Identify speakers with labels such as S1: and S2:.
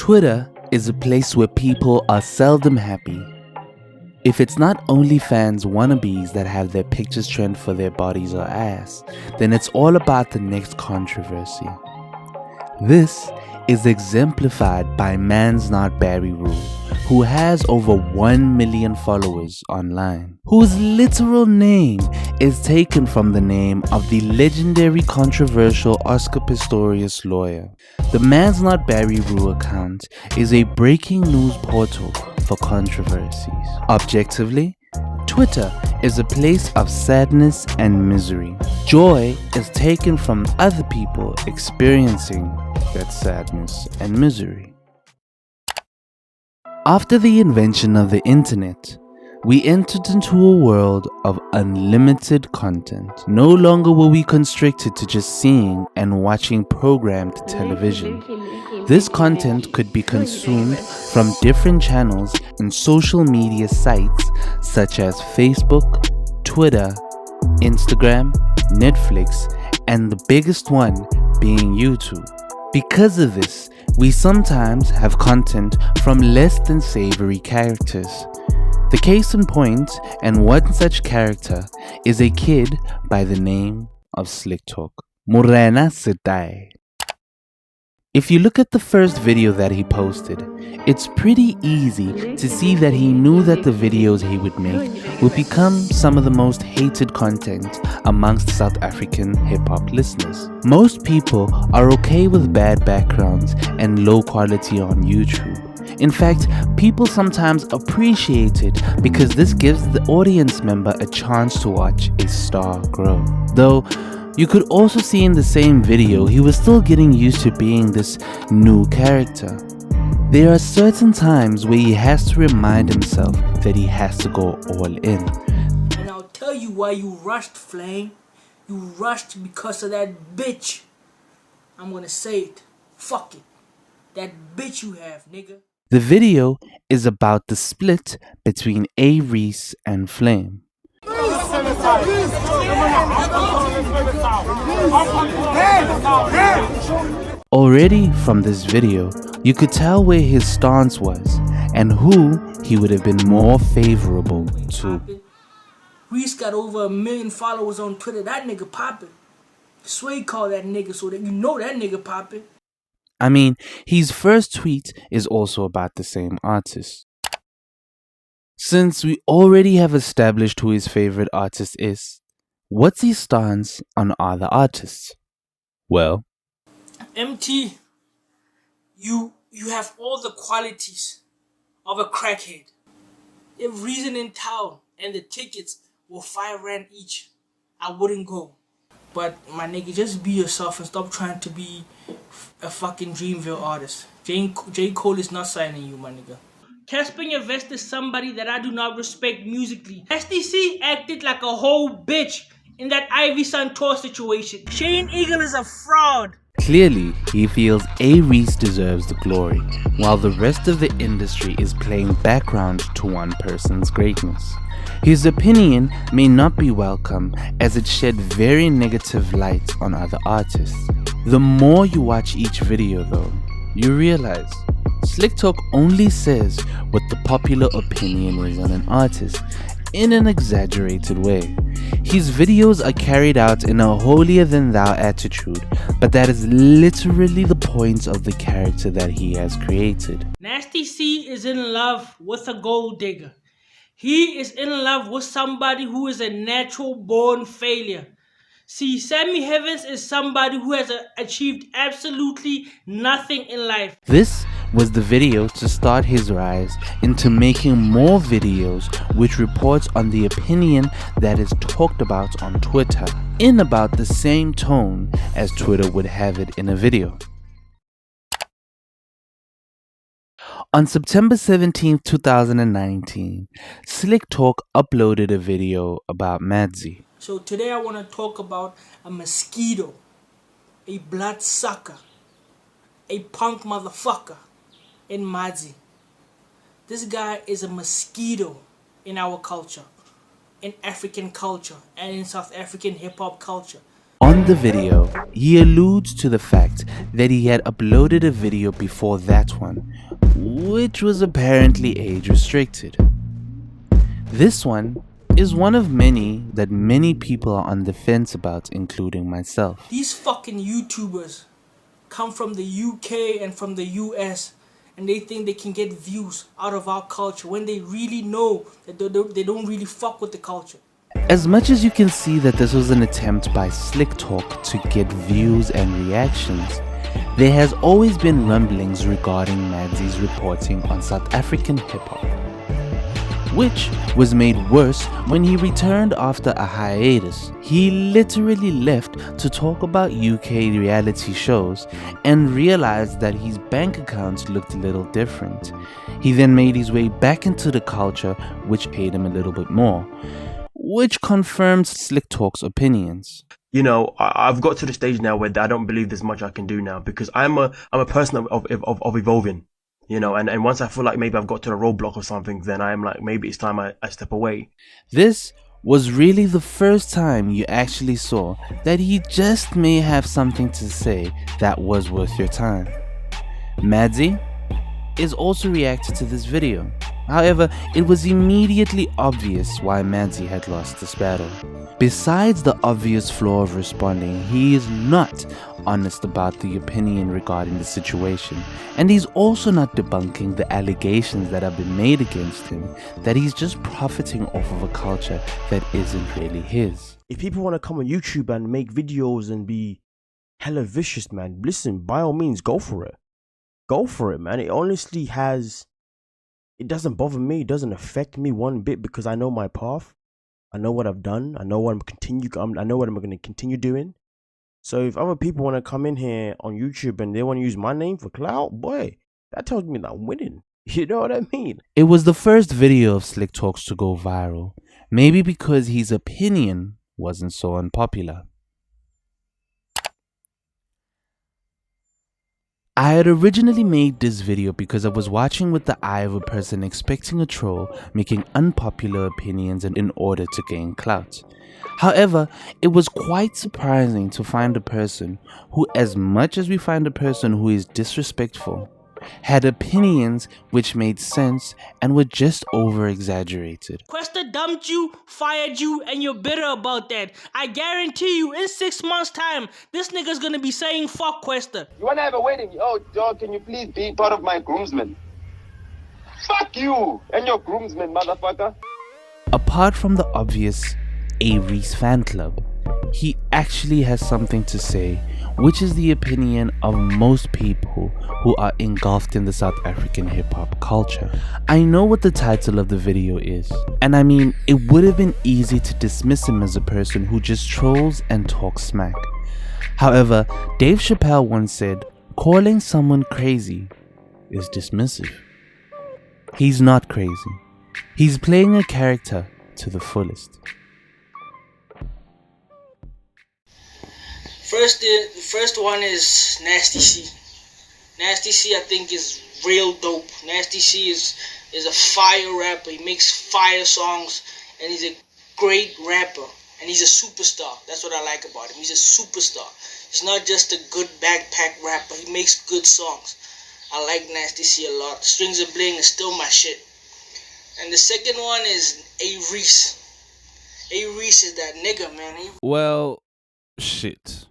S1: Twitter is a place where people are seldom happy. If it's not OnlyFans wannabes that have their pictures trend for their bodies or ass, then it's all about the next controversy. This is exemplified by Man's Not Barry Rule, who has over 1 million followers online, whose literal name is taken from the name of the legendary controversial Oscar Pistorius lawyer. The Man's Not Barry Rule account is a breaking news portal for controversies. Objectively, Twitter is a place of sadness and misery. Joy is taken from other people experiencing that sadness and misery. After the invention of the internet, we entered into a world of unlimited content. No longer were we constricted to just seeing and watching programmed television. This content could be consumed from different channels and social media sites such as Facebook, Twitter, Instagram, Netflix, and the biggest one being YouTube. Because of this, we sometimes have content from less than savory characters. The case in point, and one such character, is a kid by the name of Slik Talk. Morena Setai. If you look at the first video that he posted, it's pretty easy to see that he knew that the videos he would make would become some of the most hated content amongst South African hip-hop listeners. Most people are okay with bad backgrounds and low quality on YouTube. In fact, people sometimes appreciate it because this gives the audience member a chance to watch a star grow. Though, you could also see in the same video he was still getting used to being this new character. There are certain times where he has to remind himself that he has to go all in.
S2: And I'll tell you why you rushed, Flame. You rushed because of that bitch. I'm gonna say it. Fuck it. That bitch you have, nigga.
S1: The video is about the split between A-Reece and Flame. Already from this video, you could tell where his stance was and who he would have been more favorable to.
S2: Reece got over 1 million followers on Twitter. That nigga poppin'. Sway call that nigga so that you know that nigga poppin'.
S1: I mean, his first tweet is also about the same artist. Since we already have established who his favorite artist is, what's his stance on other artists? Well,
S2: MT, you have all the qualities of a crackhead. If Reason in town and the tickets were 5 rand each, I wouldn't go. But my nigga, just be yourself and stop trying to be a fucking Dreamville artist. J. Cole is not signing you, my nigga. Casper Vest is somebody that I do not respect musically. SDC acted like a whole bitch in that Ivy Santor situation. Shane Eagle is a fraud.
S1: Clearly, he feels A-Reece deserves the glory, while the rest of the industry is playing background to one person's greatness. His opinion may not be welcome as it shed very negative light on other artists. The more you watch each video though, you realize Slik Talk only says what the popular opinion is on an artist in an exaggerated way. His videos are carried out in a holier-than-thou attitude, but that is literally the point of the character that he has created.
S2: Nasty C is in love with a gold digger. He is in love with somebody who is a natural born failure. See, Sammy Heavens is somebody who has achieved absolutely nothing in life.
S1: This was the video to start his rise into making more videos which reports on the opinion that is talked about on Twitter in about the same tone as Twitter would have it in a video. On September 17, 2019, Slik Talk uploaded a video about Madzie.
S2: So today I want to talk about a mosquito, a bloodsucker, a punk motherfucker in Madzie. This guy is a mosquito in our culture, in African culture, and in South African hip-hop culture.
S1: On the video, he alludes to the fact that he had uploaded a video before that one, which was apparently age restricted. This one is one of many that many people are on the fence about, including myself.
S2: These fucking YouTubers come from the UK and from the US, and they think they can get views out of our culture when they really know that they don't really fuck with the culture.
S1: As much as you can see that this was an attempt by Slik Talk to get views and reactions, there has always been rumblings regarding Madie's reporting on South African hip-hop, which was made worse when he returned after a hiatus. He literally left to talk about UK reality shows and realized that his bank accounts looked a little different. He then made his way back into the culture, which paid him a little bit more, which confirmed Slik Talk's opinions.
S3: You know, I've got to the stage now where I don't believe there's much I can do now, because I'm a person of evolving, you know, and once I feel like maybe I've got to a roadblock or something, then I'm like, maybe it's time I step away.
S1: This was really the first time you actually saw that he just may have something to say that was worth your time. Madzie is also reacted to this video. However, it was immediately obvious why Madzie had lost this battle. Besides the obvious flaw of responding, he is not honest about the opinion regarding the situation, and he's also not debunking the allegations that have been made against him, that he's just profiting off of a culture that isn't really his.
S3: If people want to come on YouTube and make videos and be hella vicious, man, listen, by all means, go for it. Go for it, man. It honestly has... It doesn't bother me. It doesn't affect me one bit, because I know my path. I know what I've done. I know what I know what I'm going to continue doing. So if other people want to come in here on YouTube and they want to use my name for clout, boy, that tells me that I'm winning. You know what I mean?
S1: It was the first video of Slik Talks to go viral, maybe because his opinion wasn't so unpopular. I had originally made this video because I was watching with the eye of a person expecting a troll making unpopular opinions in order to gain clout. However, it was quite surprising to find a person who, as much as we find a person who is disrespectful, had opinions which made sense and were just over-exaggerated.
S2: Questa dumped you, fired you, and you're bitter about that. I guarantee you, in 6 months' time, this nigga's gonna be saying fuck Questa.
S4: You wanna have a wedding? Oh, dog, can you please be part of my groomsmen? Fuck you and your groomsmen, motherfucker.
S1: Apart from the obvious A-Reece fan club, he actually has something to say, which is the opinion of most people who are engulfed in the South African hip-hop culture. I know what the title of the video is, and I mean, it would have been easy to dismiss him as a person who just trolls and talks smack. However, Dave Chappelle once said, calling someone crazy is dismissive. He's not crazy. He's playing a character to the fullest.
S2: The first one is Nasty C. Nasty C, I think, is real dope. Nasty C is a fire rapper. He makes fire songs, and he's a great rapper. And he's a superstar. That's what I like about him. He's a superstar. He's not just a good backpack rapper. He makes good songs. I like Nasty C a lot. Strings of Bling is still my shit. And the second one is A-Reece. A-Reece is that nigga, man.
S1: Well, shit.